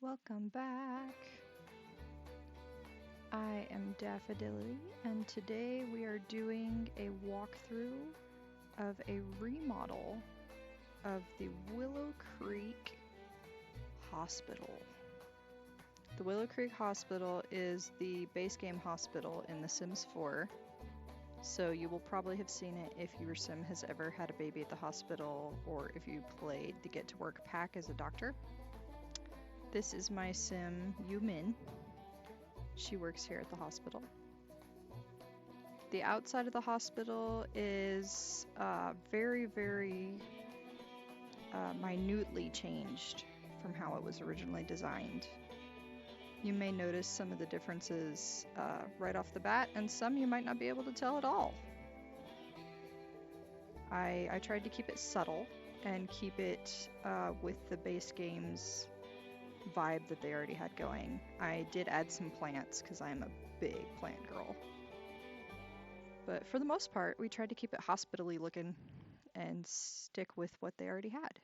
Welcome back. I am Daffodilly, and today we are doing a walkthrough of a remodel of the Willow Creek Hospital. The Willow Creek Hospital is the base game hospital in The Sims 4, so you will probably have seen it if your sim has ever had a baby at the hospital or if you played the Get to Work pack as a doctor. This is my sim, Yumin. She works here at the hospital. The outside of the hospital is very minutely changed from how it was originally designed. You may notice some of the differences right off the bat, and some you might not be able to tell at all. I tried to keep it subtle and keep it with the base game's vibe that they already had going. I did add some plants because I'm a big plant girl. But for the most part, we tried to keep it hospital-y looking and stick with what they already had.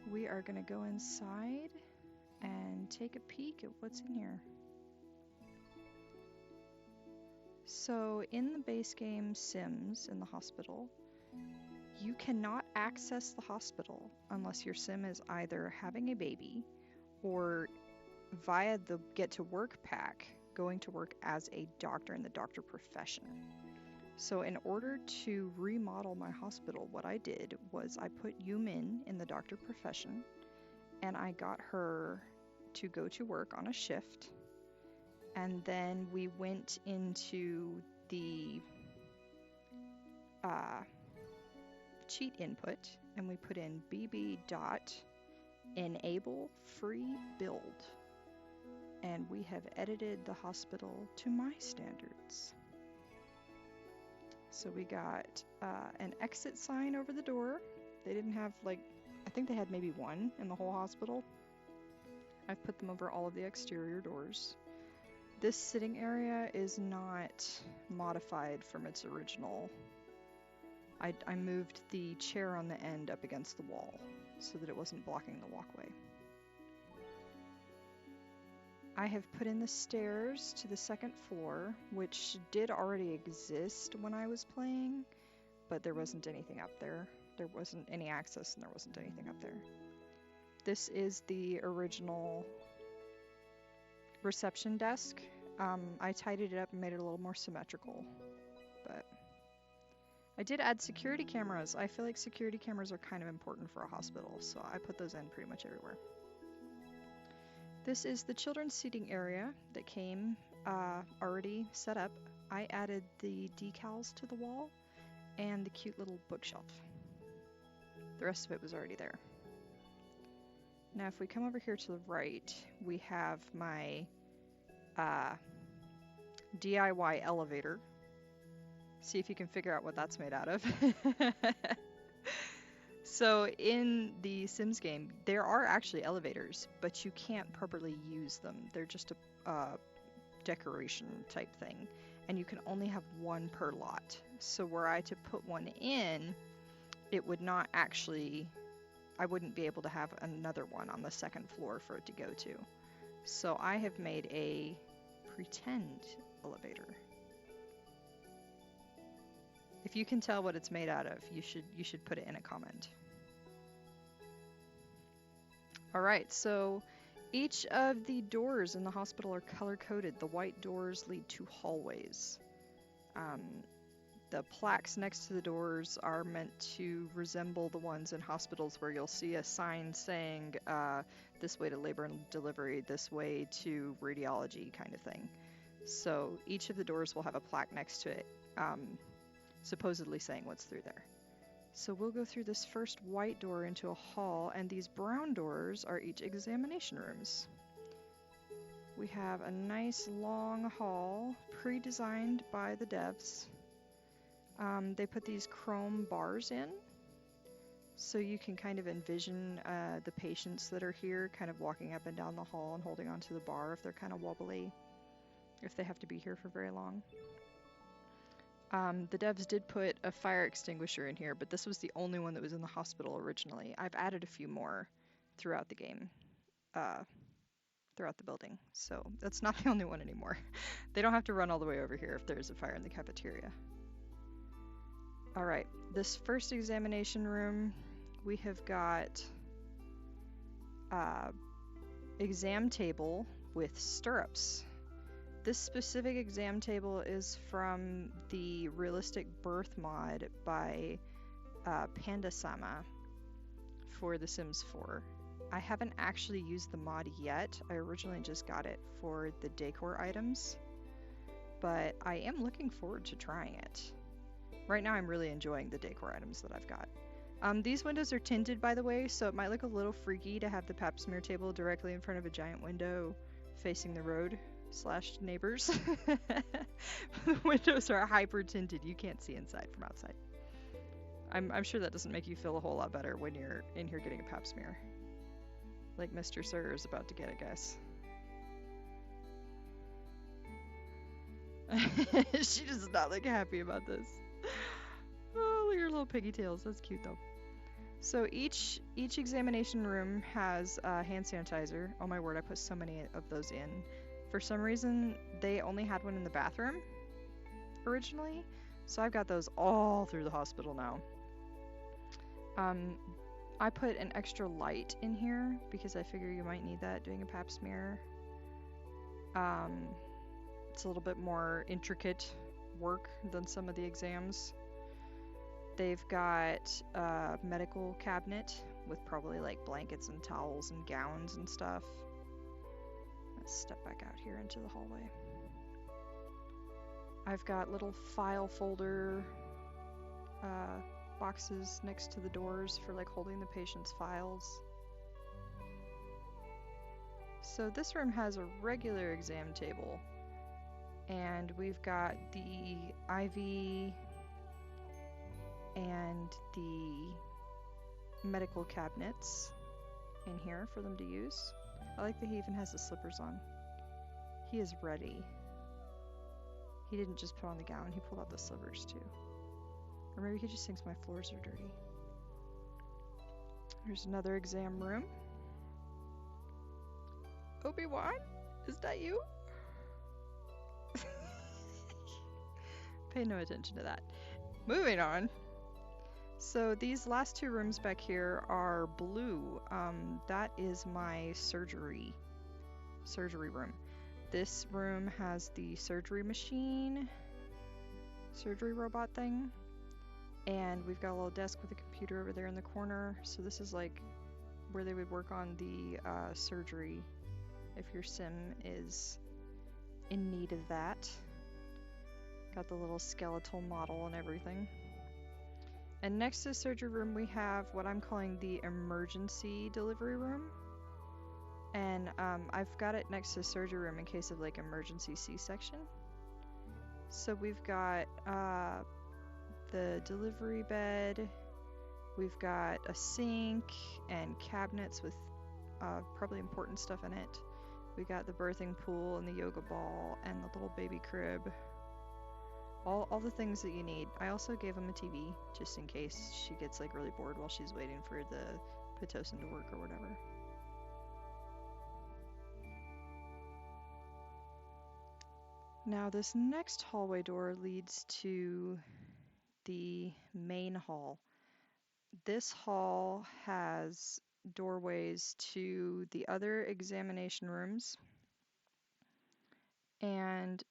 We are going to go inside and take a peek at what's in here. So in the base game Sims in the hospital, you cannot access the hospital unless your sim is either having a baby or via the Get to Work pack going to work as a doctor in the doctor profession. So in order to remodel my hospital, what I did was I put Yumin in the doctor profession and I got her to go to work on a shift, and then we went into the cheat input and we put in bb.enable free build, and we have edited the hospital to my standards. So we got an exit sign over the door. They didn't have, like, I think they had maybe one in the whole hospital. I've put them over all of the exterior doors. This sitting area is not modified from its original. I moved the chair on the end up against the wall so that it wasn't blocking the walkway. I have put in the stairs to the second floor, which did already exist when I was playing, but there wasn't anything up there. There wasn't any access and there wasn't anything up there. This is the original reception desk. I tidied it up and made it a little more symmetrical, but I did add security cameras. I feel like security cameras are kind of important for a hospital, so I put those in pretty much everywhere. This is the children's seating area that came already set up. I added the decals to the wall and the cute little bookshelf. The rest of it was already there. Now if we come over here to the right, we have my DIY elevator. See if you can figure out what that's made out of. So in the Sims game, there are actually elevators, but you can't properly use them. They're just a decoration type thing, and you can only have one per lot. So were I to put one in, it would not actually, I wouldn't be able to have another one on the second floor for it to go to. So I have made a pretend elevator. If you can tell what it's made out of, you should put it in a comment. Alright, so each of the doors in the hospital are color-coded. The white doors lead to hallways. The plaques next to the doors are meant to resemble the ones in hospitals where you'll see a sign saying this way to labor and delivery, this way to radiology kind of thing. So each of the doors will have a plaque next to it, supposedly saying what's through there. So we'll go through this first white door into a hall, and these brown doors are each examination rooms. We have a nice long hall, pre-designed by the devs. They put these chrome bars in, so you can kind of envision the patients that are here kind of walking up and down the hall and holding onto the bar if they're kind of wobbly, if they have to be here for very long. The devs did put a fire extinguisher in here, but this was the only one that was in the hospital originally. I've added a few more throughout the game. uh, throughout the building. So that's not the only one anymore. They don't have to run all the way over here if there's a fire in the cafeteria. All right, this first examination room, we have got exam table with stirrups. This specific exam table is from the Realistic Birth mod by Panda-sama for The Sims 4. I haven't actually used the mod yet. I originally just got it for the decor items, but I am looking forward to trying it. Right now I'm really enjoying the decor items that I've got. These windows are tinted, by the way, so it might look a little freaky to have the pap smear table directly in front of a giant window facing the road / neighbors. The windows are hyper tinted. You can't see inside from outside. I'm sure that doesn't make you feel a whole lot better when you're in here getting a pap smear. Like Mr. Sir is about to get, I guess. She does not look happy about this. Oh, look at her little piggy tails. That's cute, though. So each examination room has hand sanitizer. Oh my word, I put so many of those in. For some reason, they only had one in the bathroom originally, so I've got those all through the hospital now. I put an extra light in here because I figure you might need that doing a pap smear. It's a little bit more intricate work than some of the exams. They've got a medical cabinet with probably like blankets and towels and gowns and stuff. Let's step back out here into the hallway. I've got little file folder boxes next to the doors for like holding the patient's files. So this room has a regular exam table, and we've got the IV and the medical cabinets in here for them to use. I like that he even has the slippers on. He is ready. He didn't just put on the gown, he pulled out the slippers too. Or maybe he just thinks my floors are dirty. Here's another exam room. Obi-Wan? Is that you? Pay no attention to that. Moving on. So these last two rooms back here are blue. That is my surgery room. This room has the surgery machine, surgery robot thing, and we've got a little desk with a computer over there in the corner. So this is like where they would work on the surgery if your sim is in need of that. Got the little skeletal model and everything. And next to the surgery room we have what I'm calling the emergency delivery room. And I've got it next to the surgery room in case of like emergency C-section. So we've got the delivery bed, we've got a sink and cabinets with probably important stuff in it. We got the birthing pool and the yoga ball and the little baby crib. All the things that you need. I also gave him a TV just in case she gets like really bored while she's waiting for the Pitocin to work or whatever. Now this next hallway door leads to the main hall. This hall has doorways to the other examination rooms, and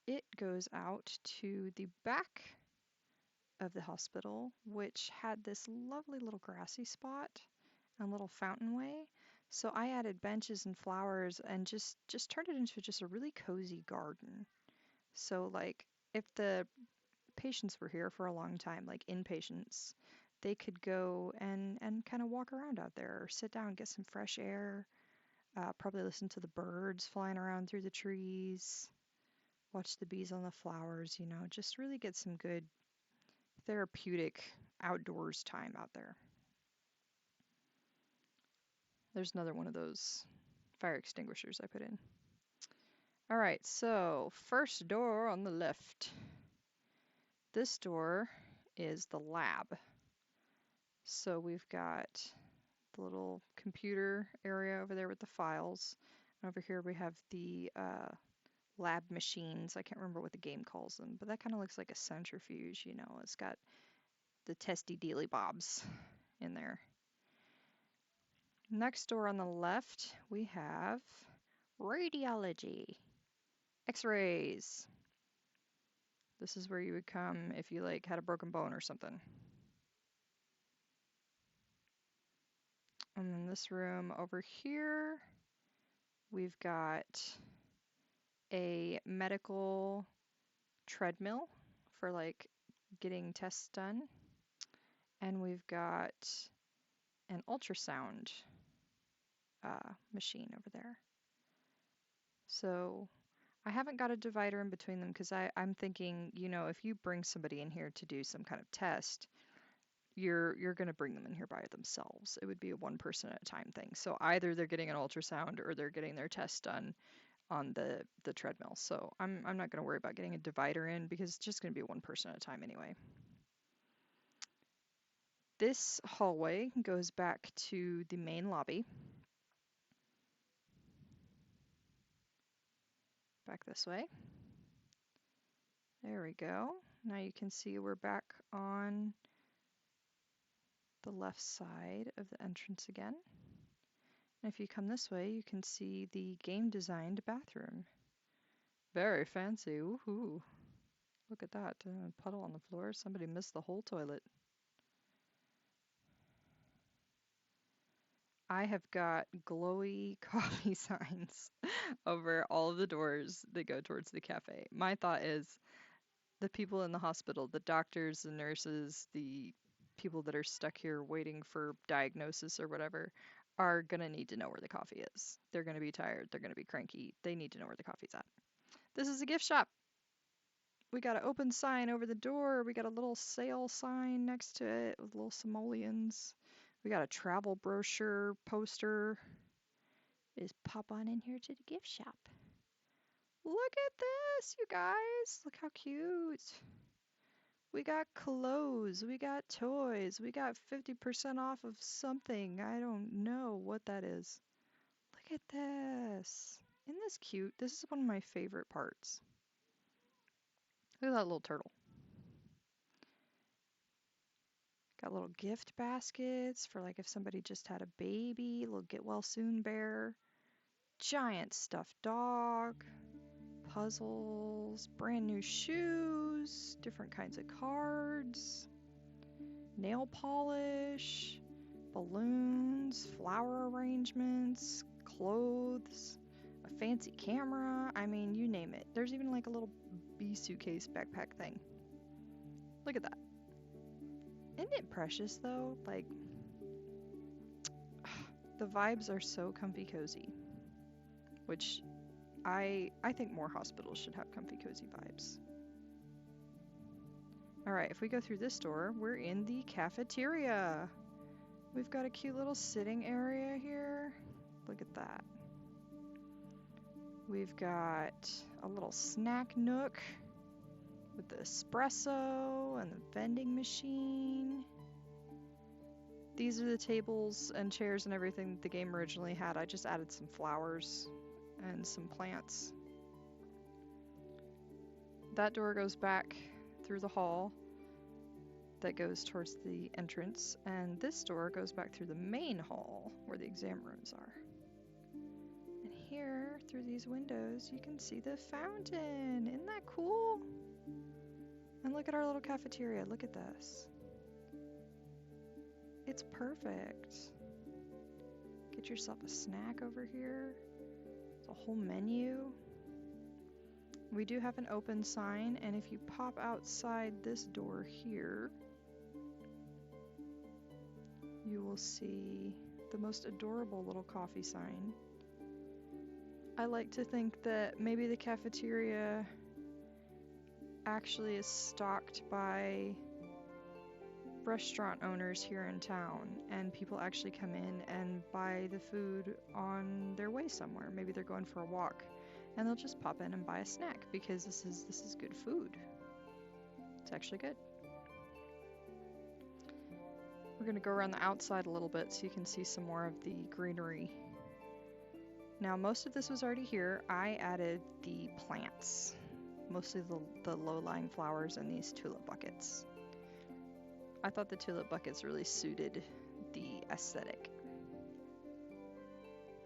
it goes out to the back of the hospital, which had this lovely little grassy spot and little fountainway. So I added benches and flowers and just turned it into just a really cozy garden. So like if the patients were here for a long time, like inpatients, they could go and kind of walk around out there or sit down, get some fresh air, probably listen to the birds flying around through the trees, watch the bees on the flowers, you know, just really get some good therapeutic outdoors time out there. There's another one of those fire extinguishers I put in. All right, so first door on the left. This door is the lab. So we've got the little computer area over there with the files. And over here we have the lab machines. I can't remember what the game calls them, but that kind of looks like a centrifuge, you know. It's got the testy dealy bobs in there. Next door on the left, we have radiology, x-rays. This is where you would come if you like had a broken bone or something. And then this room over here, we've got a medical treadmill for like getting tests done. And we've got an ultrasound machine over there. So I haven't got a divider in between them because I'm thinking, you know, if you bring somebody in here to do some kind of test, you're going to bring them in here by themselves. It would be a one person at a time thing. So either they're getting an ultrasound or they're getting their test done on the treadmill. So I'm not going to worry about getting a divider in because it's just going to be one person at a time anyway. This hallway goes back to the main lobby. Back this way. There we go. Now you can see we're back on the left side of the entrance again. And if you come this way, you can see the game-designed bathroom. Very fancy. Woohoo! Look at that. A puddle on the floor. Somebody missed the whole toilet. I have got glowy coffee signs over all of the doors that go towards the cafe. My thought is the people in the hospital, the doctors, the nurses, the people that are stuck here waiting for diagnosis or whatever, are going to need to know where the coffee is. They're going to be tired. They're going to be cranky. They need to know where the coffee's at. This is a gift shop. We got an open sign over the door. We got a little sale sign next to it with little simoleons. We got a travel brochure poster. Just pop on in here to the gift shop. Look at this, you guys. Look how cute. We got clothes, we got toys, we got 50% off of something. I don't know what that is. Look at this. Isn't this cute? This is one of my favorite parts. Look at that little turtle. Got little gift baskets for like if somebody just had a baby, little get well soon bear. Giant stuffed dog. Puzzles, brand new shoes, different kinds of cards, nail polish, balloons, flower arrangements, clothes, a fancy camera. I mean, you name it. There's even like a little bee suitcase backpack thing. Look at that. Isn't it precious though? Like, the vibes are so comfy cozy, which I think more hospitals should have comfy cozy vibes. Alright, if we go through this door, we're in the cafeteria. We've got a cute little sitting area here. Look at that. We've got a little snack nook with the espresso and the vending machine. These are the tables and chairs and everything that the game originally had. I just added some flowers and some plants. That door goes back through the hall that goes towards the entrance, and this door goes back through the main hall where the exam rooms are. And here, through these windows, you can see the fountain. Isn't that cool? And look at our little cafeteria. Look at this. It's perfect. Get yourself a snack over here. It's a whole menu. We do have an open sign, and if you pop outside this door here, you will see the most adorable little coffee sign. I like to think that maybe the cafeteria actually is stocked by restaurant owners here in town, and people actually come in and buy the food on their way somewhere. Maybe they're going for a walk, and they'll just pop in and buy a snack because this is good food. It's actually good. We're gonna go around the outside a little bit so you can see some more of the greenery. Now, most of this was already here. I added the plants, mostly the low-lying flowers and these tulip buckets. I thought the tulip buckets really suited the aesthetic.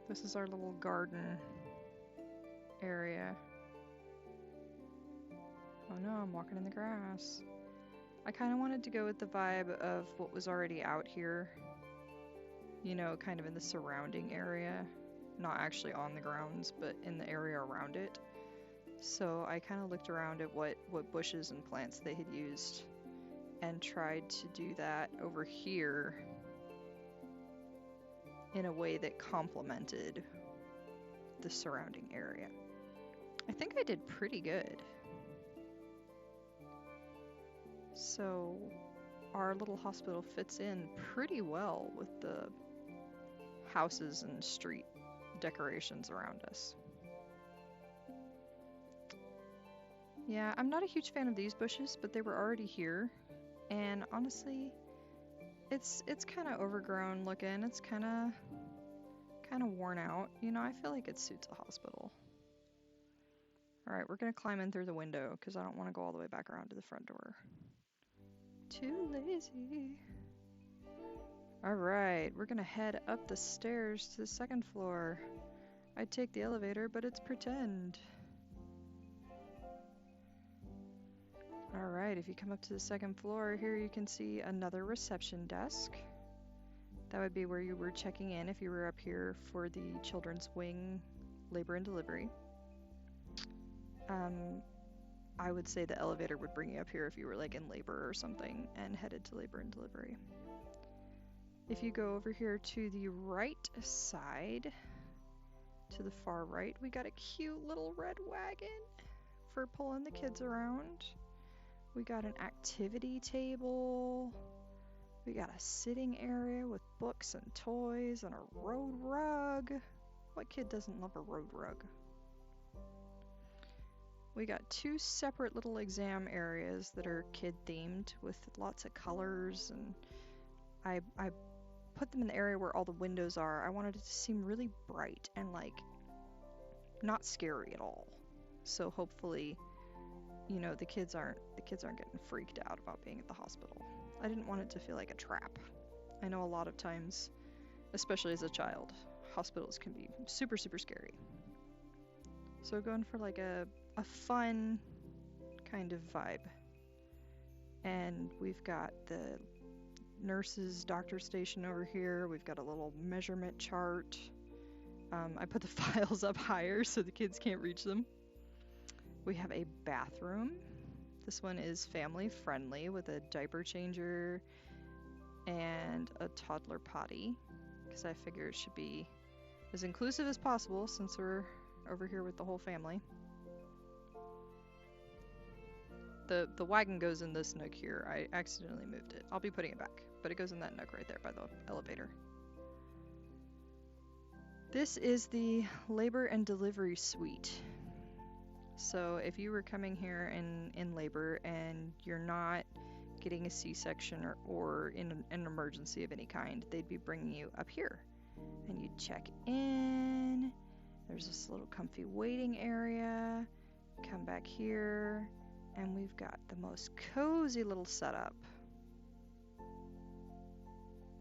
This is our little garden area. Oh no, I'm walking in the grass. I kind of wanted to go with the vibe of what was already out here. You know, kind of in the surrounding area. Not actually on the grounds, but in the area around it. So I kind of looked around at what bushes and plants they had used and tried to do that over here in a way that complemented the surrounding area. I think I did pretty good. So our little hospital fits in pretty well with the houses and street decorations around us. Yeah, I'm not a huge fan of these bushes, but they were already here, and honestly, it's kind of overgrown looking. It's kind of worn out. You know, I feel like it suits a hospital. All right, we're gonna climb in through the window because I don't want to go all the way back around to the front door. Too lazy. All right, we're gonna head up the stairs to the second floor. I'd take the elevator, but it's pretend. All right, if you come up to the second floor, here you can see another reception desk. That would be where you were checking in if you were up here for the children's wing labor and delivery. I would say the elevator would bring you up here if you were like in labor or something and headed to labor and delivery. If you go over here to the right side, to the far right, we got a cute little red wagon for pulling the kids around. We got an activity table. We got a sitting area with books and toys and a road rug. What kid doesn't love a road rug? We got two separate little exam areas that are kid themed with lots of colors, and I put them in the area where all the windows are. I wanted it to seem really bright and like not scary at all. So hopefully, you know, the kids aren't getting freaked out about being at the hospital. I didn't want it to feel like a trap. I know a lot of times, especially as a child, hospitals can be super, super scary. So going for like a fun kind of vibe. And we've got the nurse's doctor station over here. We've got a little measurement chart. I put the files up higher so the kids can't reach them. We have a bathroom. This one is family friendly with a diaper changer and a toddler potty, because I figure it should be as inclusive as possible since we're over here with the whole family. The wagon goes in this nook here. I accidentally moved it. I'll be putting it back, but it goes in that nook right there by the elevator. This is the labor and delivery suite. So if you were coming here in labor and you're not getting a C-section or in an emergency of any kind, they'd be bringing you up here. And you'd check in. There's this little comfy waiting area. Come back here. And we've got the most cozy little setup.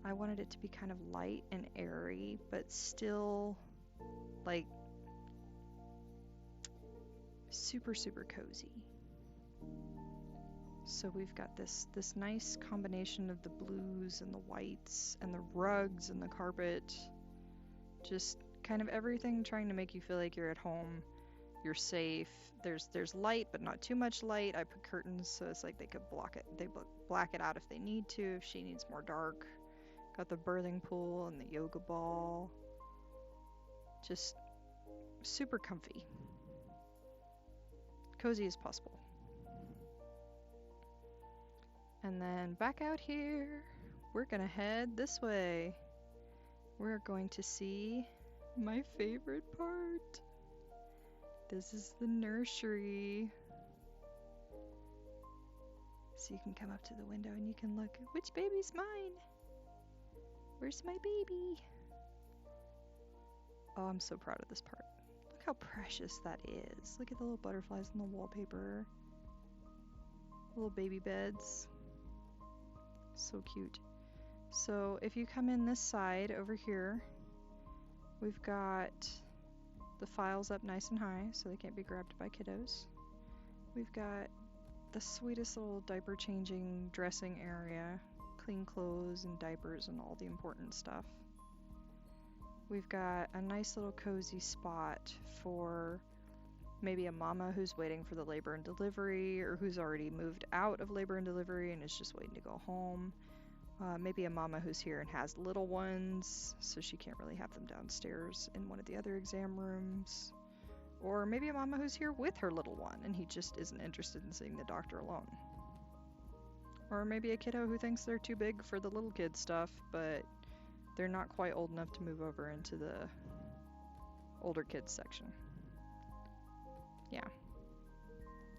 I wanted it to be kind of light and airy, but still like super, super cozy. So we've got this nice combination of the blues and the whites and the rugs and the carpet. Just kind of everything trying to make you feel like you're at home. You're safe. There's light, but not too much light. I put curtains so it's like they could block it. They black it out if they need to, if she needs more dark. Got the birthing pool and the yoga ball. Just super comfy. Cozy as possible. And then back out here, we're gonna head this way. We're going to see my favorite part. This is the nursery. So you can come up to the window and you can look, which baby's mine? Where's my baby? Oh, I'm so proud of this part. Look how precious that is. Look at the little butterflies in the wallpaper. Little baby beds. So cute. So if you come in this side over here, we've got the files up nice and high so they can't be grabbed by kiddos. We've got the sweetest little diaper changing dressing area, clean clothes and diapers and all the important stuff. We've got a nice little cozy spot for maybe a mama who's waiting for the labor and delivery, or who's already moved out of labor and delivery and is just waiting to go home. Maybe a mama who's here and has little ones, so she can't really have them downstairs in one of the other exam rooms. Or maybe a mama who's here with her little one and he just isn't interested in seeing the doctor alone. Or maybe a kiddo who thinks they're too big for the little kid stuff, but they're not quite old enough to move over into the older kids section. Yeah.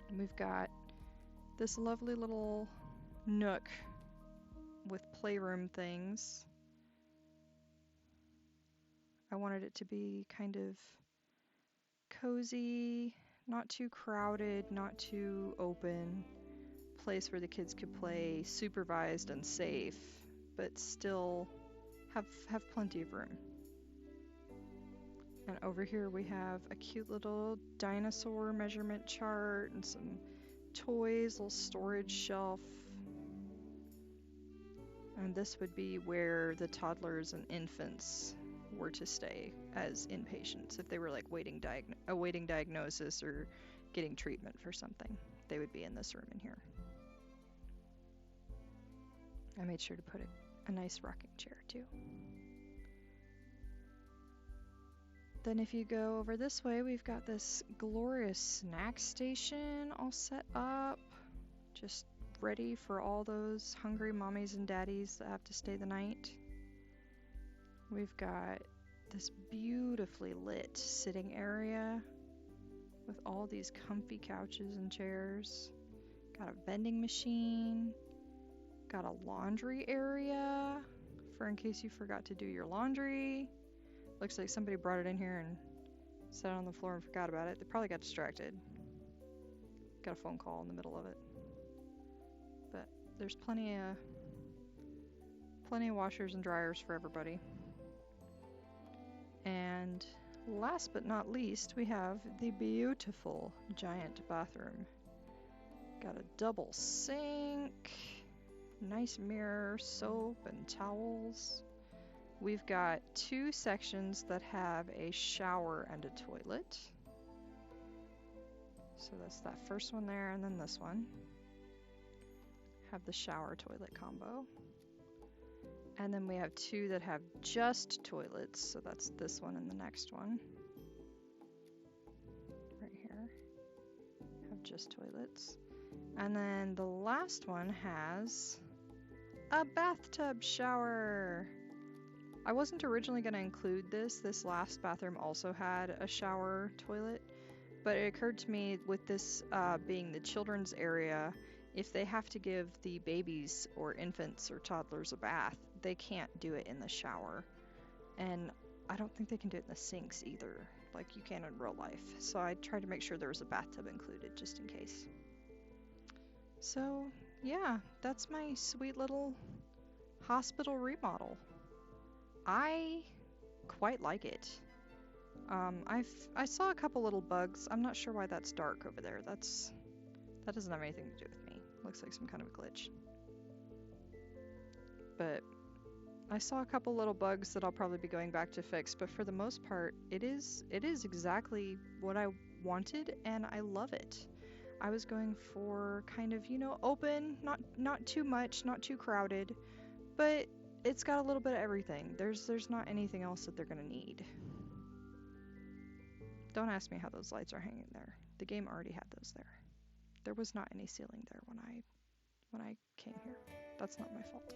And we've got this lovely little nook with playroom things. I wanted it to be kind of cozy, not too crowded, not too open. Place where the kids could play supervised and safe, but still have plenty of room. And over here we have a cute little dinosaur measurement chart and some toys, little storage shelf. And this would be where the toddlers and infants were to stay as inpatients. If they were like awaiting diagnosis or getting treatment for something, they would be in this room in here. I made sure to put a nice rocking chair too. Then if you go over this way, we've got this glorious snack station all set up, just ready for all those hungry mommies and daddies that have to stay the night. We've got this beautifully lit sitting area with all these comfy couches and chairs. Got a vending machine. Got a laundry area for in case you forgot to do your laundry. Looks like somebody brought it in here and sat on the floor and forgot about it. They probably got distracted. Got a phone call in the middle of it. But there's plenty of washers and dryers for everybody. And last but not least, we have the beautiful giant bathroom. Got a double sink, nice mirror, soap and towels. We've got two sections that have a shower and a toilet. So that's that first one there, and then this one. Have the shower toilet combo. And then we have two that have just toilets, so that's this one and the next one. Right here. Have just toilets. And then the last one has a bathtub shower. I wasn't originally going to include this. This last bathroom also had a shower toilet, but it occurred to me with this being the children's area, if they have to give the babies or infants or toddlers a bath, they can't do it in the shower. And I don't think they can do it in the sinks either, like you can in real life. So I tried to make sure there was a bathtub included just in case. So yeah, that's my sweet little hospital remodel. I quite like it. I saw a couple little bugs. I'm not sure why that's dark over there. That doesn't have anything to do with me. Looks like some kind of a glitch. But I saw a couple little bugs that I'll probably be going back to fix, but for the most part, it is exactly what I wanted, and I love it. I was going for kind of, open, not too much, not too crowded, but it's got a little bit of everything. There's not anything else that they're gonna need. Don't ask me how those lights are hanging there. The game already had those there. There was not any ceiling there when I came here. That's not my fault.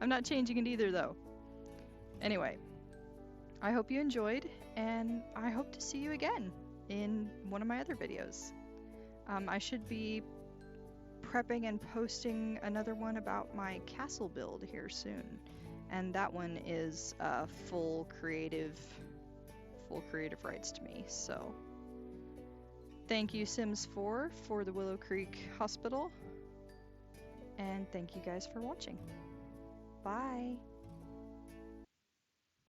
I'm not changing it either though. Anyway, I hope you enjoyed, and I hope to see you again in one of my other videos. I should be prepping and posting another one about my castle build here soon. And that one is full creative rights to me, so thank you Sims 4 for the Willow Creek Hospital, and thank you guys for watching. Bye!